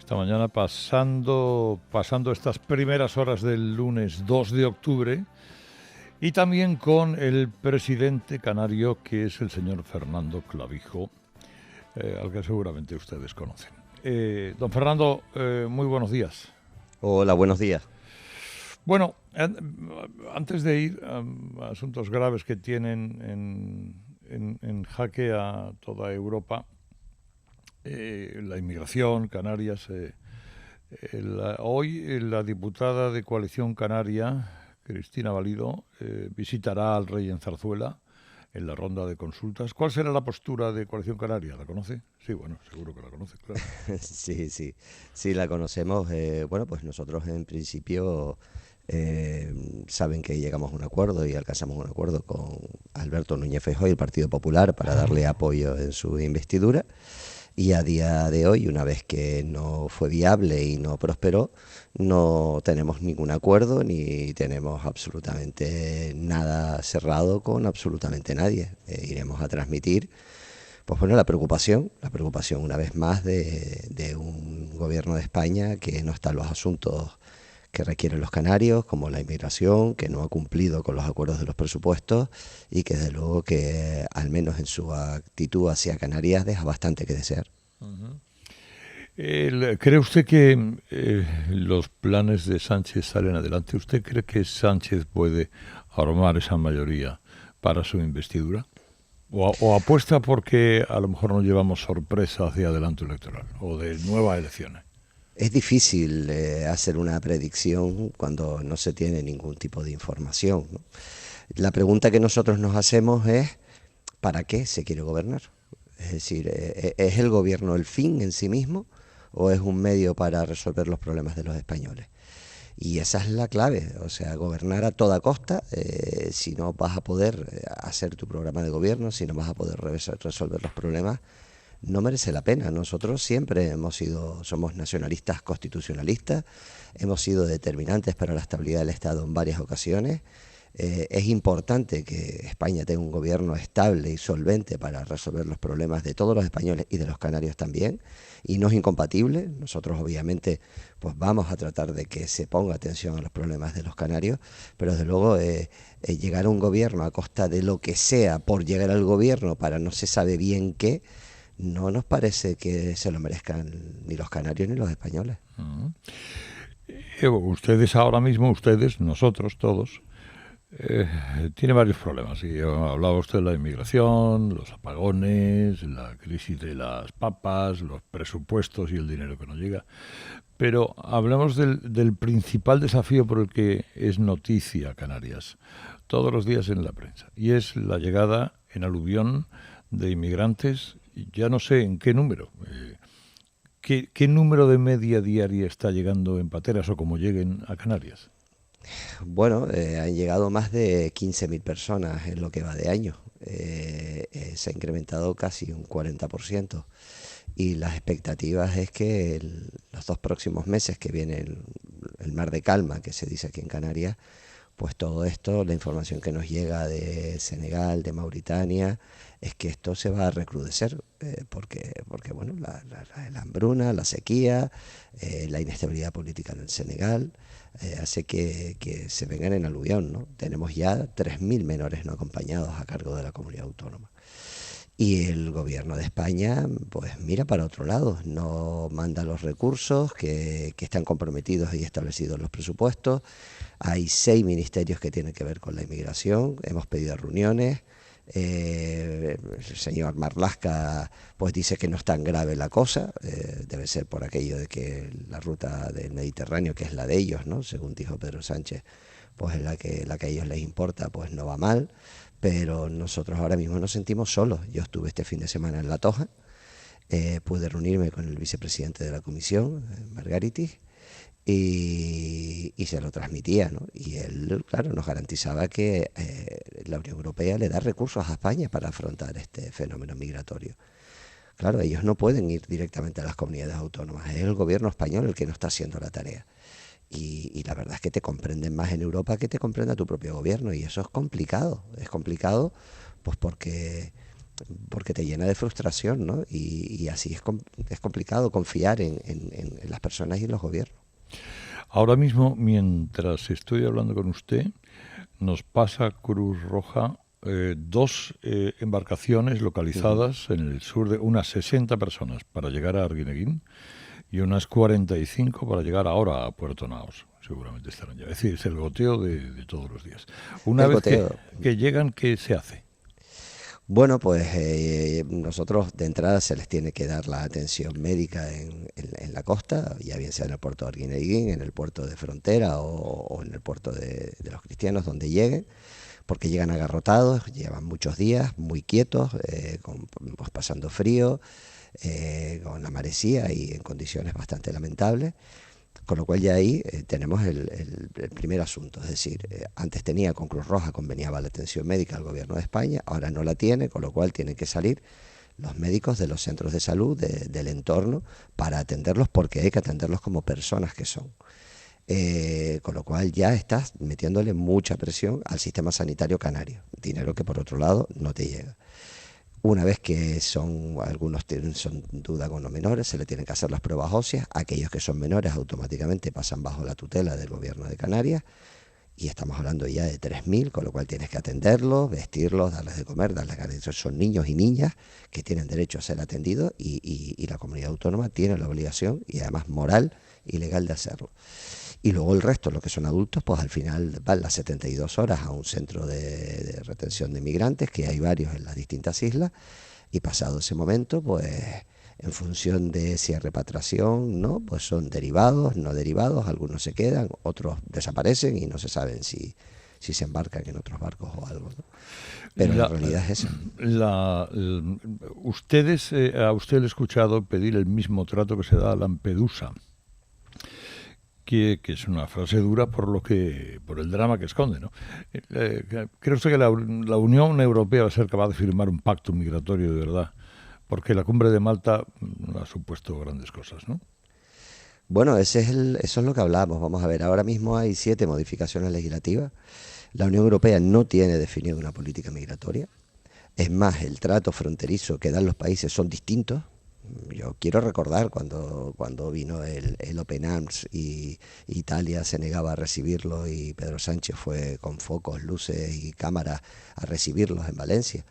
esta mañana pasando estas primeras horas del lunes 2 de octubre y también con el presidente canario, que es el señor Fernando Clavijo, al que seguramente ustedes conocen. Don Fernando, muy buenos días. Hola, buenos días. Bueno, antes de ir a asuntos graves que tienen en jaque a toda Europa, la inmigración, Canarias. Hoy la diputada de Coalición Canaria, Cristina Valido, visitará al rey en Zarzuela en la ronda de consultas. ¿Cuál será la postura de Coalición Canaria? ¿La conoce? Sí, bueno, seguro que la conoce, claro. Sí, la conocemos. Bueno, pues nosotros en principio saben que llegamos a un acuerdo y alcanzamos un acuerdo con Alberto Núñez Feijóo y el Partido Popular para darle apoyo en su investidura. Y a día de hoy, una vez que no fue viable y no prosperó, no tenemos ningún acuerdo ni tenemos absolutamente nada cerrado con absolutamente nadie. Iremos a transmitir, pues bueno, la preocupación una vez más de un gobierno de España que no está en los asuntos que requieren los canarios, como la inmigración, que no ha cumplido con los acuerdos de los presupuestos y que desde luego que al menos en su actitud hacia Canarias deja bastante que desear. Uh-huh. ¿Cree usted que los planes de Sánchez salen adelante? ¿Usted cree que Sánchez puede armar esa mayoría para su investidura? ¿O apuesta porque a lo mejor nos llevamos sorpresa hacia adelanto electoral o de nuevas elecciones? Es difícil hacer una predicción cuando no se tiene ningún tipo de información, ¿no? La pregunta que nosotros nos hacemos es ¿para qué se quiere gobernar? Es decir, ¿es el gobierno el fin en sí mismo o es un medio para resolver los problemas de los españoles? Y esa es la clave, o sea, gobernar a toda costa, si no vas a poder hacer tu programa de gobierno, si no vas a poder resolver los problemas, no merece la pena. Nosotros siempre somos nacionalistas constitucionalistas, hemos sido determinantes para la estabilidad del Estado en varias ocasiones. Es importante que España tenga un gobierno estable y solvente para resolver los problemas de todos los españoles y de los canarios también, y no es incompatible. Nosotros obviamente pues vamos a tratar de que se ponga atención a los problemas de los canarios, pero desde luego llegar a un gobierno a costa de lo que sea por llegar al gobierno para no se sabe bien qué, no nos parece que se lo merezcan ni los canarios ni los españoles. Uh-huh. Ustedes ahora mismo, nosotros todos, tiene varios problemas. Y hablaba usted de la inmigración, los apagones, la crisis de las papas, los presupuestos y el dinero que nos llega. Pero hablamos del principal desafío por el que es noticia Canarias todos los días en la prensa, y es la llegada en aluvión de inmigrantes, ya no sé en qué número. ¿Qué número de media diaria está llegando en pateras o como lleguen a Canarias? Bueno, han llegado más de 15.000 personas en lo que va de año. Se ha incrementado casi un 40%. Y las expectativas es que los 2 próximos meses que viene el mar de calma, que se dice aquí en Canarias, pues todo esto, la información que nos llega de Senegal, de Mauritania, es que esto se va a recrudecer, porque bueno, la hambruna, la sequía, la inestabilidad política en el Senegal, hace que se vengan en aluvión, ¿no? Tenemos ya 3.000 menores no acompañados a cargo de la comunidad autónoma. Y el gobierno de España, pues mira para otro lado, no manda los recursos que están comprometidos y establecidos en los presupuestos. Hay 6 ministerios que tienen que ver con la inmigración, hemos pedido reuniones. El señor Marlaska pues dice que no es tan grave la cosa, debe ser por aquello de que la ruta del Mediterráneo, que es la de ellos, ¿no? Según dijo Pedro Sánchez, pues es la que a ellos les importa, pues no va mal. Pero nosotros ahora mismo nos sentimos solos. Yo estuve este fin de semana en La Toja, pude reunirme con el vicepresidente de la comisión, Margaritis, y se lo transmitía, ¿no? Y él, claro, nos garantizaba que la Unión Europea le da recursos a España para afrontar este fenómeno migratorio. Claro, ellos no pueden ir directamente a las comunidades autónomas, es el gobierno español el que no está haciendo la tarea. Y la verdad es que te comprenden más en Europa que te comprenda tu propio gobierno, y eso es complicado pues porque porque te llena de frustración, ¿no? Y así es complicado confiar en las personas y en los gobiernos. Ahora mismo, mientras estoy hablando con usted, nos pasa Cruz Roja dos embarcaciones Ujú. localizadas en el sur de unas 60 personas para llegar a Arguineguín y unas 45 para llegar ahora a Puerto Naos. Seguramente estarán ya. Es decir, es el goteo de todos los días. Una El vez goteo. que llegan, ¿qué se hace? Bueno, pues nosotros de entrada se les tiene que dar la atención médica en la costa, ya bien sea en el puerto de Arguineguín, en el puerto de frontera o en el puerto de los cristianos, donde lleguen, porque llegan agarrotados, llevan muchos días muy quietos, pues pasando frío, con la marecía y en condiciones bastante lamentables. Con lo cual ya ahí tenemos el primer asunto, es decir, antes tenía con Cruz Roja, conveniaba la atención médica al gobierno de España, ahora no la tiene, con lo cual tienen que salir los médicos de los centros de salud del entorno para atenderlos, porque hay que atenderlos como personas que son. Con lo cual ya estás metiéndole mucha presión al sistema sanitario canario, dinero que por otro lado no te llega. Una vez que son duda con los menores, se le tienen que hacer las pruebas óseas. Aquellos que son menores automáticamente pasan bajo la tutela del gobierno de Canarias y estamos hablando ya de 3.000, con lo cual tienes que atenderlos, vestirlos, darles de comer, darles cariño. Son niños y niñas que tienen derecho a ser atendidos y la comunidad autónoma tiene la obligación y además moral y legal de hacerlo. Y luego el resto, lo que son adultos, pues al final van las 72 horas a un centro de retención de inmigrantes, que hay varios en las distintas islas, y pasado ese momento, pues en función de si hay repatriación, ¿no? Pues son derivados, no derivados, algunos se quedan, otros desaparecen y no se saben si se embarcan en otros barcos o algo, ¿no? Pero la La, realidad es esa. ustedes, a usted le he escuchado pedir el mismo trato que se da a Lampedusa, que es una frase dura por el drama que esconde, ¿no? ¿Cree usted que la Unión Europea va a ser capaz de firmar un pacto migratorio de verdad? Porque la cumbre de Malta ha supuesto grandes cosas, ¿no? Bueno, eso es lo que hablamos. Vamos a ver, ahora mismo hay 7 modificaciones legislativas. La Unión Europea no tiene definida una política migratoria. Es más, el trato fronterizo que dan los países son distintos. Yo quiero recordar cuando vino el Open Arms y Italia se negaba a recibirlo y Pedro Sánchez fue con focos, luces y cámaras a recibirlos en Valencia.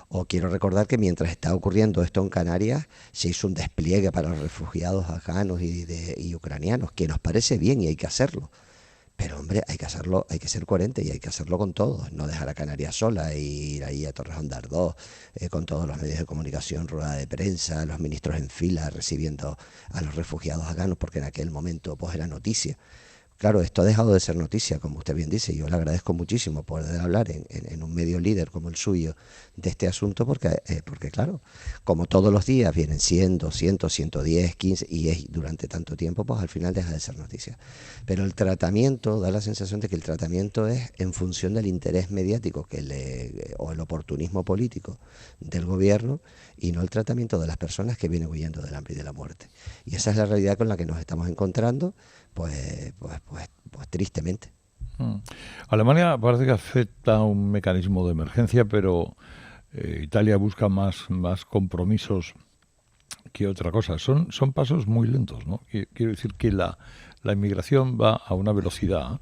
O quiero recordar que mientras está ocurriendo esto en Canarias, se hizo un despliegue para los refugiados afganos y ucranianos, que nos parece bien y hay que hacerlo. Pero hombre, hay que hacerlo, hay que ser coherente y hay que hacerlo con todos, no dejar a Canarias sola e ir ahí a Torrejón de Ardoz, con todos los medios de comunicación, rueda de prensa, los ministros en fila recibiendo a los refugiados afganos, porque en aquel momento pues era noticia. Claro, esto ha dejado de ser noticia, como usted bien dice. Yo le agradezco muchísimo poder hablar en un medio líder como el suyo de este asunto, porque claro, como todos los días vienen 100, 200, 110, 15, y es durante tanto tiempo, pues al final deja de ser noticia. Pero el tratamiento, da la sensación de que el tratamiento es en función del interés mediático o el oportunismo político del gobierno y no el tratamiento de las personas que vienen huyendo del hambre y de la muerte. Y esa es la realidad con la que nos estamos encontrando pues tristemente. Mm. Alemania parece que acepta un mecanismo de emergencia, pero Italia busca más compromisos que otra cosa. Son pasos muy lentos, ¿no? Quiero decir que la inmigración va a una velocidad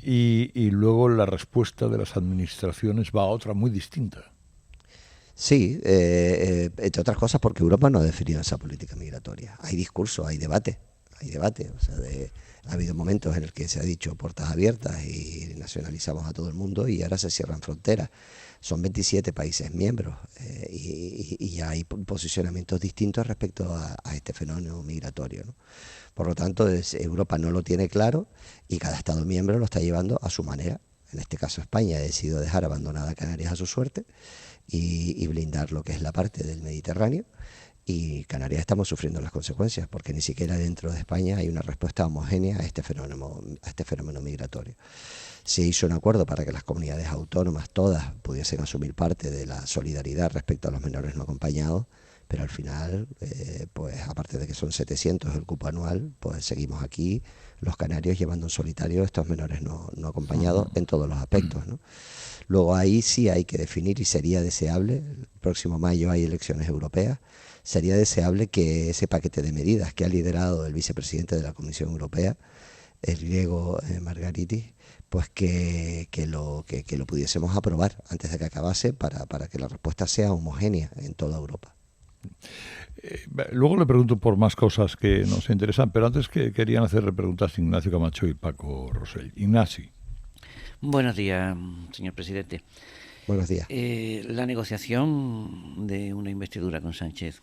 y luego la respuesta de las administraciones va a otra muy distinta. Sí, entre otras cosas porque Europa no ha definido esa política migratoria. Hay discurso, hay debate. O sea, ha habido momentos en el que se ha dicho puertas abiertas y nacionalizamos a todo el mundo y ahora se cierran fronteras. Son 27 países miembros y hay posicionamientos distintos respecto a este fenómeno migratorio, ¿no? Por lo tanto, Europa no lo tiene claro y cada Estado miembro lo está llevando a su manera. En este caso España ha decidido dejar abandonada a Canarias a su suerte y blindar lo que es la parte del Mediterráneo. Y Canarias estamos sufriendo las consecuencias porque ni siquiera dentro de España hay una respuesta homogénea a este fenómeno migratorio. Se hizo un acuerdo para que las comunidades autónomas todas pudiesen asumir parte de la solidaridad respecto a los menores no acompañados, Pero al final, pues aparte de que son 700 el cupo anual, pues seguimos aquí los canarios llevando en solitario estos menores no acompañados en todos los aspectos, ¿no? Luego ahí sí hay que definir y sería deseable, el próximo mayo hay elecciones europeas, sería deseable que ese paquete de medidas que ha liderado el vicepresidente de la Comisión Europea, el griego Margaritis, pues que lo pudiésemos aprobar antes de que acabase para que la respuesta sea homogénea en toda Europa. Luego le pregunto por más cosas que nos interesan, pero antes que querían hacerle preguntas Ignacio Camacho y Paco Rosell. Ignacio. Buenos días, señor presidente. Buenos días. La negociación de una investidura con Sánchez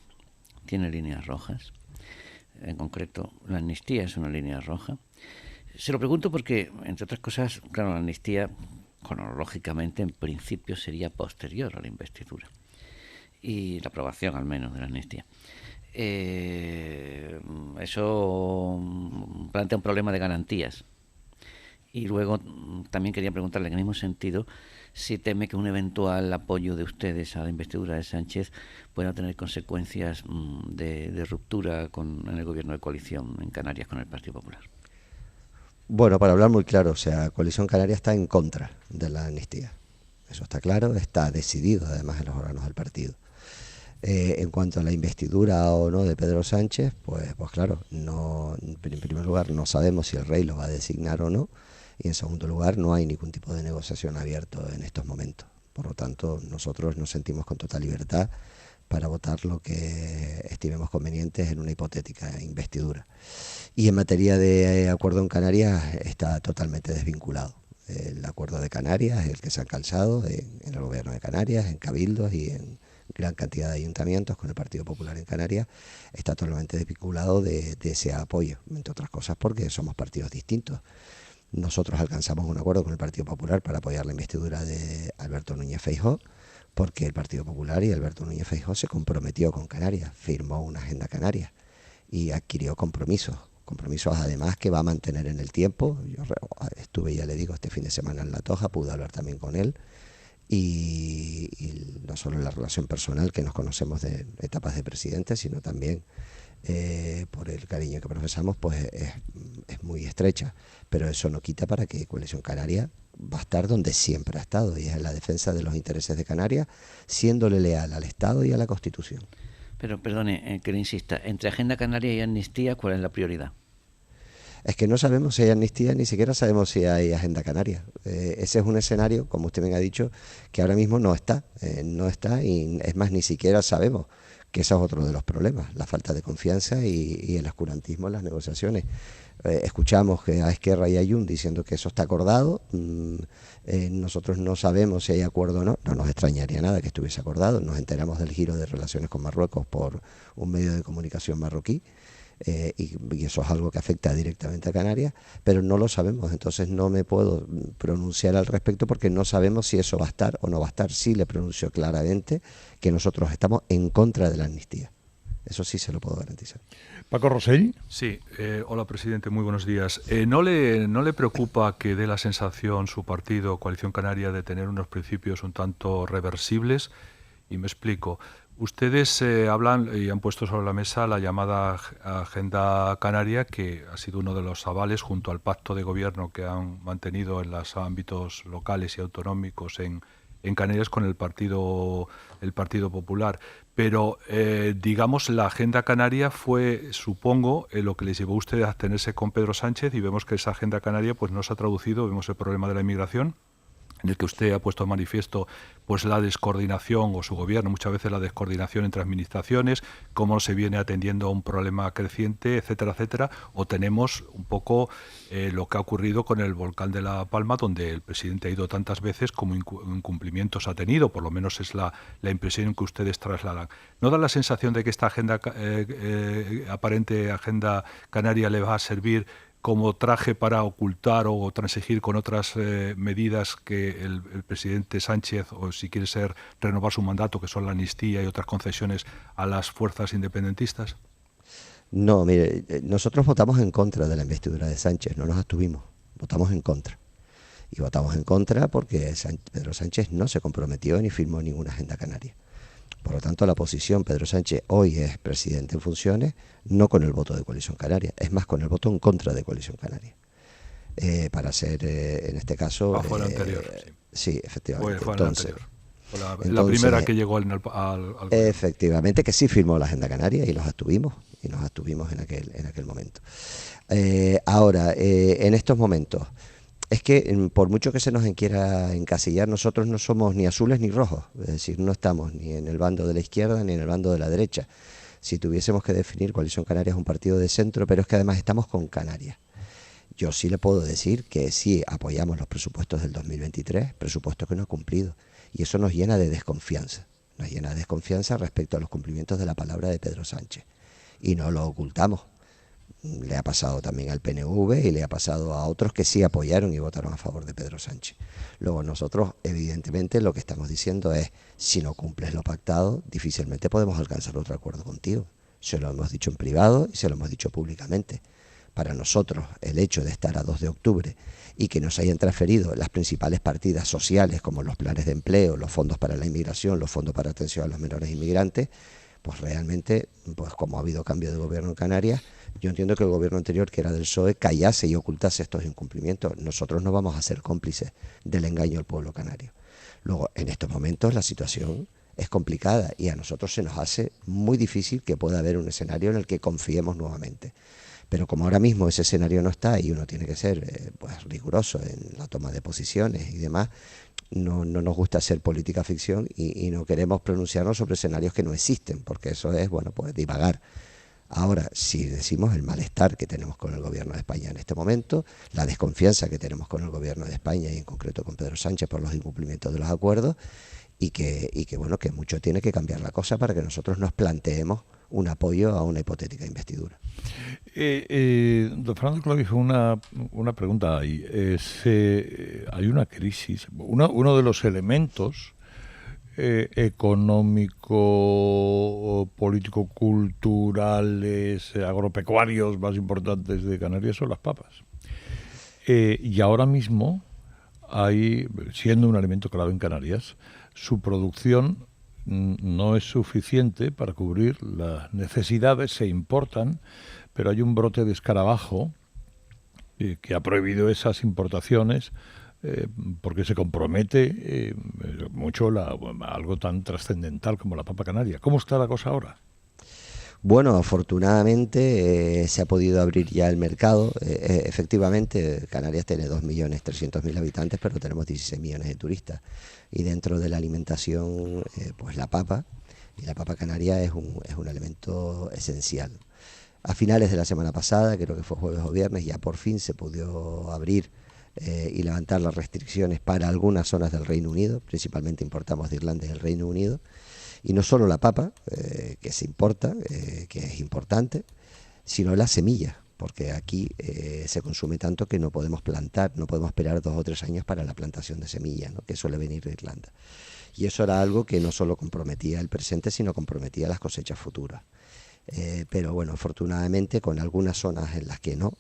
tiene líneas rojas. En concreto, la amnistía es una línea roja. Se lo pregunto porque, entre otras cosas, claro, la amnistía, cronológicamente, en principio sería posterior a la investidura. Y la aprobación, al menos, de la amnistía. Eso plantea un problema de garantías. Y luego también quería preguntarle en el mismo sentido si teme que un eventual apoyo de ustedes a la investidura de Sánchez pueda tener consecuencias de ruptura en el gobierno de coalición en Canarias con el Partido Popular. Bueno, para hablar muy claro, o sea, Coalición Canaria está en contra de la amnistía. Eso está claro, está decidido además en los órganos del partido. En cuanto a la investidura o no de Pedro Sánchez, pues claro, no, en primer lugar no sabemos si el rey lo va a designar o no, y en segundo lugar no hay ningún tipo de negociación abierto en estos momentos. Por lo tanto, nosotros nos sentimos con total libertad para votar lo que estimemos conveniente en una hipotética investidura. Y en materia de acuerdo en Canarias está totalmente desvinculado. El acuerdo de Canarias es el que se ha alcanzado en el gobierno de Canarias, en cabildos y en gran cantidad de ayuntamientos con el Partido Popular en Canarias, está totalmente desvinculado de ese apoyo, entre otras cosas porque somos partidos distintos. Nosotros alcanzamos un acuerdo con el Partido Popular para apoyar la investidura de Alberto Núñez Feijóo, porque el Partido Popular y Alberto Núñez Feijóo se comprometió con Canarias, firmó una agenda canaria y adquirió compromisos además que va a mantener en el tiempo. Yo estuve, ya le digo, este fin de semana en La Toja, pude hablar también con él, y no solo en la relación personal, que nos conocemos de etapas de presidente, sino también por el cariño que profesamos, pues es muy estrecha. Pero eso no quita para que Coalición Canaria va a estar donde siempre ha estado, y es en la defensa de los intereses de Canarias, siéndole leal al Estado y a la Constitución. Pero, perdone, que le insista, entre Agenda Canaria y amnistía, ¿cuál es la prioridad? Es que no sabemos si hay amnistía, ni siquiera sabemos si hay agenda canaria. Ese es un escenario, como usted bien ha dicho, que ahora mismo no está, y es más, ni siquiera sabemos, que ese es otro de los problemas, la falta de confianza y el oscurantismo en las negociaciones. Escuchamos que a Esquerra y a Jun diciendo que eso está acordado, nosotros no sabemos si hay acuerdo o no, no nos extrañaría nada que estuviese acordado, nos enteramos del giro de relaciones con Marruecos por un medio de comunicación marroquí, y eso es algo que afecta directamente a Canarias, pero no lo sabemos, entonces no me puedo pronunciar al respecto porque no sabemos si eso va a estar o no va a estar. Sí le pronuncio claramente que nosotros estamos en contra de la amnistía. Eso sí se lo puedo garantizar. Paco Rosell. Sí, hola presidente, muy buenos días. ¿No le preocupa que dé la sensación su partido, Coalición Canaria, de tener unos principios un tanto reversibles? Y me explico. Ustedes hablan y han puesto sobre la mesa la llamada Agenda Canaria, que ha sido uno de los avales junto al pacto de gobierno que han mantenido en los ámbitos locales y autonómicos en Canarias con el Partido Popular. Pero, digamos, la Agenda Canaria fue, supongo, lo que les llevó a ustedes a abstenerse con Pedro Sánchez, y vemos que esa Agenda Canaria pues no se ha traducido. Vemos el problema de la inmigración, en el que usted ha puesto en manifiesto pues la descoordinación, o su gobierno muchas veces la descoordinación entre administraciones, cómo se viene atendiendo a un problema creciente, etcétera, etcétera. O tenemos un poco lo que ha ocurrido con el volcán de La Palma, donde el presidente ha ido tantas veces como incumplimientos ha tenido, por lo menos es la impresión que ustedes trasladan. ¿No da la sensación de que esta agenda aparente Agenda Canaria le va a servir como traje para ocultar o transigir con otras medidas que el presidente Sánchez, o si quiere renovar su mandato, que son la amnistía y otras concesiones a las fuerzas independentistas? No, mire, nosotros votamos en contra de la investidura de Sánchez, no nos abstuvimos, votamos en contra. Y votamos en contra porque Pedro Sánchez no se comprometió ni firmó ninguna agenda canaria. Por lo tanto, la posición, Pedro Sánchez hoy es presidente en funciones, no con el voto de Coalición Canaria, es más con el voto en contra de Coalición Canaria. Para ser, en este caso... fue el anterior. Sí, efectivamente. Fue el anterior. Fue la primera que llegó al efectivamente, que sí firmó la Agenda Canaria y nos abstuvimos en aquel momento. Ahora, en estos momentos, es que por mucho que se nos quiera encasillar, nosotros no somos ni azules ni rojos, es decir, no estamos ni en el bando de la izquierda ni en el bando de la derecha. Si tuviésemos que definir, Coalición Canaria es un partido de centro, pero es que además estamos con Canarias. Yo sí le puedo decir que sí apoyamos los presupuestos del 2023, presupuesto que no ha cumplido, y eso nos llena de desconfianza. Nos llena de desconfianza respecto a los cumplimientos de la palabra de Pedro Sánchez. Y no lo ocultamos. Le ha pasado también al PNV y le ha pasado a otros que sí apoyaron y votaron a favor de Pedro Sánchez. Luego nosotros, evidentemente, lo que estamos diciendo es, si no cumples lo pactado, difícilmente podemos alcanzar otro acuerdo contigo. Se lo hemos dicho en privado y se lo hemos dicho públicamente. Para nosotros, el hecho de estar a 2 de octubre y que nos hayan transferido las principales partidas sociales, como los planes de empleo, los fondos para la inmigración, los fondos para atención a los menores inmigrantes, pues realmente, pues como ha habido cambio de gobierno en Canarias, yo entiendo que el gobierno anterior, que era del PSOE, callase y ocultase estos incumplimientos. Nosotros no vamos a ser cómplices del engaño al pueblo canario. Luego, en estos momentos la situación es complicada y a nosotros se nos hace muy difícil que pueda haber un escenario en el que confiemos nuevamente. Pero como ahora mismo ese escenario no está y uno tiene que ser pues riguroso en la toma de posiciones y demás, no nos gusta hacer política ficción y no queremos pronunciarnos sobre escenarios que no existen, porque eso es, bueno, pues divagar. Ahora, si decimos el malestar que tenemos con el gobierno de España en este momento, la desconfianza que tenemos con el gobierno de España y en concreto con Pedro Sánchez por los incumplimientos de los acuerdos, y que bueno, que mucho tiene que cambiar la cosa para que nosotros nos planteemos un apoyo a una hipotética investidura. Don Fernando Clavijo, una pregunta ahí. Hay una crisis. Uno de los elementos económico, político, culturales, agropecuarios más importantes de Canarias son las papas. Y ahora mismo hay, siendo un alimento clave en Canarias, su producción no es suficiente para cubrir las necesidades, se importan, pero hay un brote de escarabajo que ha prohibido esas importaciones porque se compromete mucho algo tan trascendental como la papa canaria. ¿Cómo está la cosa ahora? Bueno, afortunadamente se ha podido abrir ya el mercado. Efectivamente, Canarias tiene 2.300.000 habitantes, pero tenemos 16 millones de turistas. Y dentro de la alimentación, pues la papa, y la papa canaria es un elemento esencial. A finales de la semana pasada, creo que fue jueves o viernes, ya por fin se pudo abrir y levantar las restricciones para algunas zonas del Reino Unido, principalmente importamos de Irlanda y del Reino Unido. Y no solo la papa, que se importa, que es importante, sino la semilla, porque aquí se consume tanto que no podemos plantar, no podemos esperar 2 o 3 años para la plantación de semillas, ¿no?, que suele venir de Irlanda. Y eso era algo que no solo comprometía el presente, sino comprometía las cosechas futuras. Pero bueno, afortunadamente con algunas zonas en las que no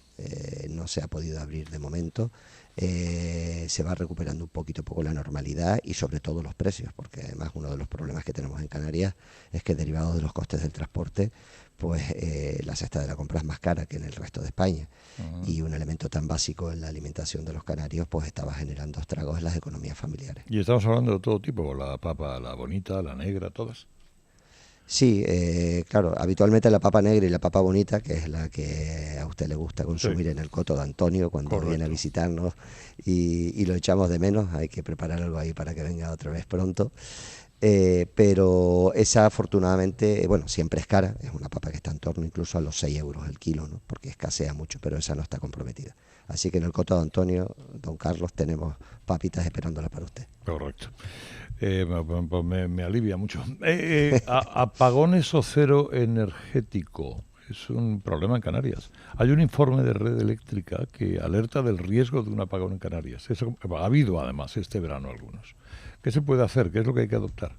se ha podido abrir de momento, se va recuperando un poco la normalidad y sobre todo los precios, porque además uno de los problemas que tenemos en Canarias es que derivado de los costes del transporte, pues la cesta de la compra es más cara que en el resto de España. Uh-huh. Y un elemento tan básico en la alimentación de los canarios pues estaba generando estragos en las economías familiares. Y estamos hablando de todo tipo, la papa, la bonita, la negra, todas. Sí, claro, habitualmente la papa negra y la papa bonita, que es la que a usted le gusta consumir, sí, en el Coto de Antonio cuando Correcto. Viene a visitarnos y lo echamos de menos, hay que preparar algo ahí para que venga otra vez pronto. Pero esa afortunadamente, bueno, siempre es cara, es una papa que está en torno incluso a los 6 euros el kilo, ¿no?, porque escasea mucho, pero esa no está comprometida. Así que en el Coto de Antonio, don Carlos, tenemos papitas esperándolas para usted. Correcto. Me alivia mucho. Apagones o cero energético es un problema en Canarias. Hay un informe de Red Eléctrica que alerta del riesgo de un apagón en Canarias. Eso ha habido además este verano algunos. ¿Qué se puede hacer? ¿Qué es lo que hay que adoptar?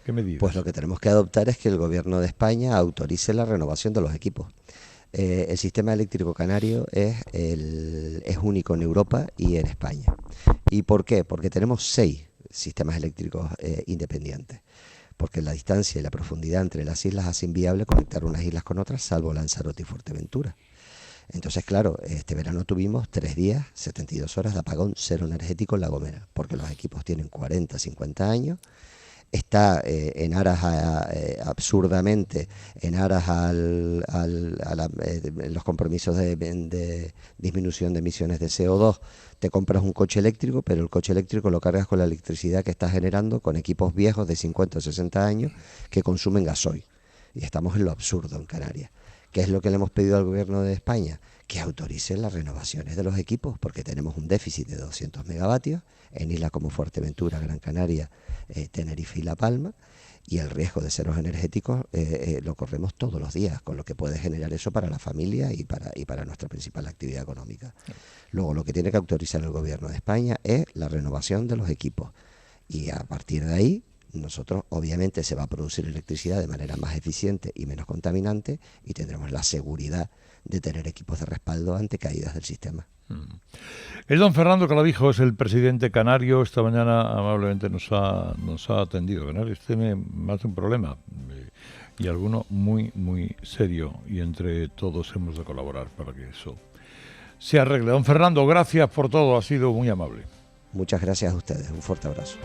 ¿Qué medidas? Pues lo que tenemos que adoptar es que el gobierno de España autorice la renovación de los equipos. El sistema eléctrico canario es único en Europa y en España. ¿Y por qué? Porque tenemos 6 sistemas eléctricos independientes. porque la distancia y la profundidad entre las islas hace inviable conectar unas islas con otras, salvo Lanzarote y Fuerteventura. Entonces, claro, este verano tuvimos 3 días, 72 horas de apagón cero energético en La Gomera, porque los equipos tienen 40, 50 años, está en aras absurdamente, en aras los compromisos de disminución de emisiones de CO2. Te compras un coche eléctrico, pero el coche eléctrico lo cargas con la electricidad que estás generando con equipos viejos de 50 o 60 años que consumen gasoil. Y estamos en lo absurdo en Canarias. ¿Qué es lo que le hemos pedido al gobierno de España? Que autorice las renovaciones de los equipos, porque tenemos un déficit de 200 megavatios en islas como Fuerteventura, Gran Canaria, Tenerife y La Palma, y el riesgo de ceros energéticos lo corremos todos los días, con lo que puede generar eso para la familia y para nuestra principal actividad económica. Luego, lo que tiene que autorizar el gobierno de España es la renovación de los equipos, y a partir de ahí nosotros, obviamente, se va a producir electricidad de manera más eficiente y menos contaminante, y tendremos la seguridad de tener equipos de respaldo ante caídas del sistema. El don Fernando Clavijo es el presidente canario. Esta mañana amablemente nos ha atendido. Canarias tiene más de un problema y alguno muy, muy serio, y entre todos hemos de colaborar para que eso se arregle. Don Fernando, gracias por todo, ha sido muy amable. Muchas gracias a ustedes, un fuerte abrazo.